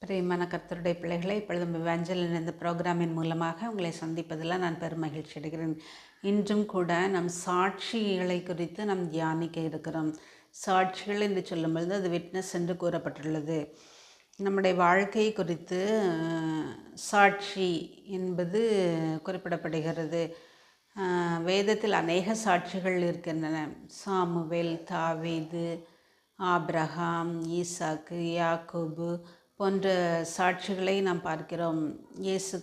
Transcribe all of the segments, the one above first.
பிரியமான கர்த்தருடைய பிள்ளைகளை இப்பொழுதும் இவாஞ்சலின் இந்த ப்ரோக்ராமின் மூலமாக உங்களை சந்திப்பதில் நான் பெருமகிழ்ச்சி அடைகிறேன். இன்றும் கூட நம் சாட்சிகளை குறித்து நாம் தியானிக்க இருக்கிறோம். சாட்சிகள் என்று சொல்லும்பொழுது அது விட்னஸ் என்று கூறப்பட்டுள்ளது. நம்முடைய வாழ்க்கை குறித்து சாட்சி என்பது குறிப்பிடப்படுகிறது. வேதத்தில் அநேக சாட்சிகள் இருக்கின்றன. சாமுவேல், தாவீது, ஆபிரகாம், ஈசாக்கு, யாக்கோபு போன்ற சாட்சிகளை நாம் பார்க்கிறோம். இயேசு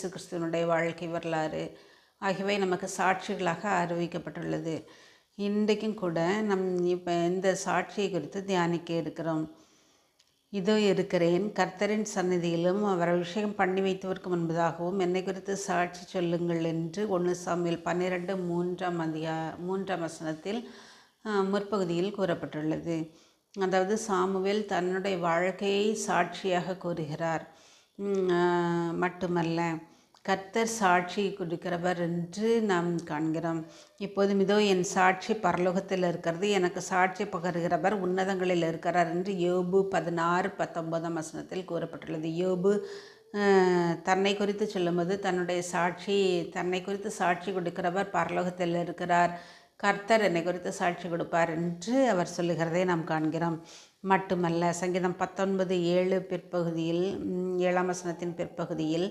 கிறிஸ்துவனுடைய வாழ்க்கை வரலாறு ஆகியவை நமக்கு சாட்சிகளாக அறிவிக்கப்பட்டுள்ளது. இன்றைக்கும் கூட இப்போ இந்த சாட்சியை குறித்து தியானிக்க இருக்கிறோம். இதோ இருக்கிறேன், கர்த்தரின் சந்நிதியிலும் அவர் அபிஷேகம் பண்ணி வைத்தவருக்கு முன்பதாகவும் என்னை குறித்து சாட்சி சொல்லுங்கள் என்று 1 சாமுவேல் 12 3ஆம் வசனத்தில் முற்பகுதியில் கூறப்பட்டுள்ளது. அதாவது சாமுவேல் தன்னுடைய வாழ்க்கையை சாட்சியாக கூறுகிறார். மட்டுமல்ல, கர்த்தர் சாட்சி கொடுக்கிறவர் என்று நாம் காண்கிறோம். இப்போதும் இதோ என் சாட்சி பரலோகத்தில் இருக்கிறது, எனக்கு சாட்சி பகருகிறவர் உன்னதங்களில் இருக்கிறார் என்று யோபு 16-19 வசனத்தில் கூறப்பட்டுள்ளது. யோபு தன்னை குறித்து சொல்லும்போது தன்னை குறித்து சாட்சி கொடுக்கிறவர் பரலோகத்தில் இருக்கிறார், கர்த்தர் என்னை குறித்து சாட்சி கொடுப்பார் என்று அவர் சொல்லுகிறதை நாம் காண்கிறோம். மட்டுமல்ல, சங்கீதம் 19:7 பிற்பகுதியில் 7ஆம் வசனத்தின் பிற்பகுதியில்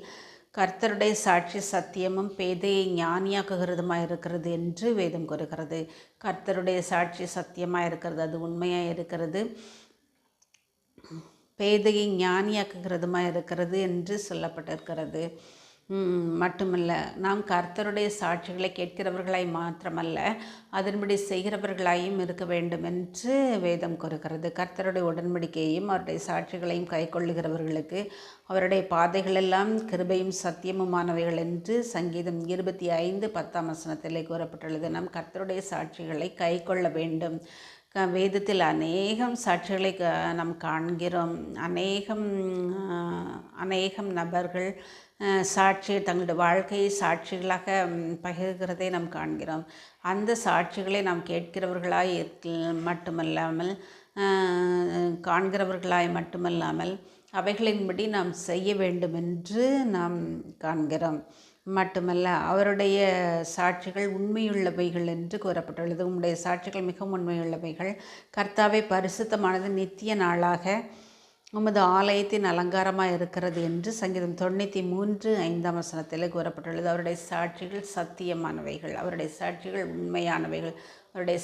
கர்த்தருடைய சாட்சி சத்தியமும் பேதையை ஞானியாக்குகிறதுமாக இருக்கிறது என்று வேதம் கூறுகிறது. கர்த்தருடைய சாட்சி சத்தியமாக இருக்கிறது, அது உண்மையாக இருக்கிறது, பேதையை ஞானியாக்குகிறதுமாக இருக்கிறது என்று சொல்லப்பட்டிருக்கிறது. மட்டுமல்ல, நாம் கர்த்தருடைய சாட்சிகளை கேட்கிறவர்களாய் மாத்திரமல்ல, அதன்படி செய்கிறவர்களாயும் இருக்க வேண்டும் என்று வேதம் கூறுகிறது. கர்த்தருடைய உடன்படிக்கையையும் அவருடைய சாட்சிகளையும் கைக்கொள்ளுகிறவர்களுக்கு அவருடைய பாதைகளெல்லாம் கிருபையும் சத்தியமுமானவைகள் என்று சங்கீதம் 25:10 வசனத்திலே கூறப்பட்டுள்ளது. நாம் கர்த்தருடைய சாட்சிகளை கைக்கொள்ள வேண்டும். வேதத்தில் அநேகம் சாட்சிகளை நாம் காண்கிறோம். அநேகம் நபர்கள் தங்களுடைய வாழ்க்கையை சாட்சிகளாக பகிர்கிறதை நாம் காண்கிறோம். அந்த சாட்சிகளை நாம் கேட்கிறவர்களாய் மட்டுமல்லாமல் அவைகளின்படி நாம் செய்ய வேண்டும் என்று நாம் காண்கிறோம். மட்டுமல்ல, அவருடைய சாட்சிகள் உண்மையுள்ளவைகள் என்று கூறப்பட்டுள்ளது. உம்முடைய சாட்சிகள் மிகவும் உண்மையுள்ளவைகள். கர்த்தாவே, பரிசுத்தமானது நித்திய நாளாக உமது ஆலயத்தின் அலங்காரமாக இருக்கிறது என்று சங்கீதம் 93:5 வசனத்தில் கூறப்பட்டுள்ளது. அவருடைய சாட்சிகள் சத்தியமானவைகள், அவருடைய சாட்சிகள் உண்மையானவைகள், அவருடைய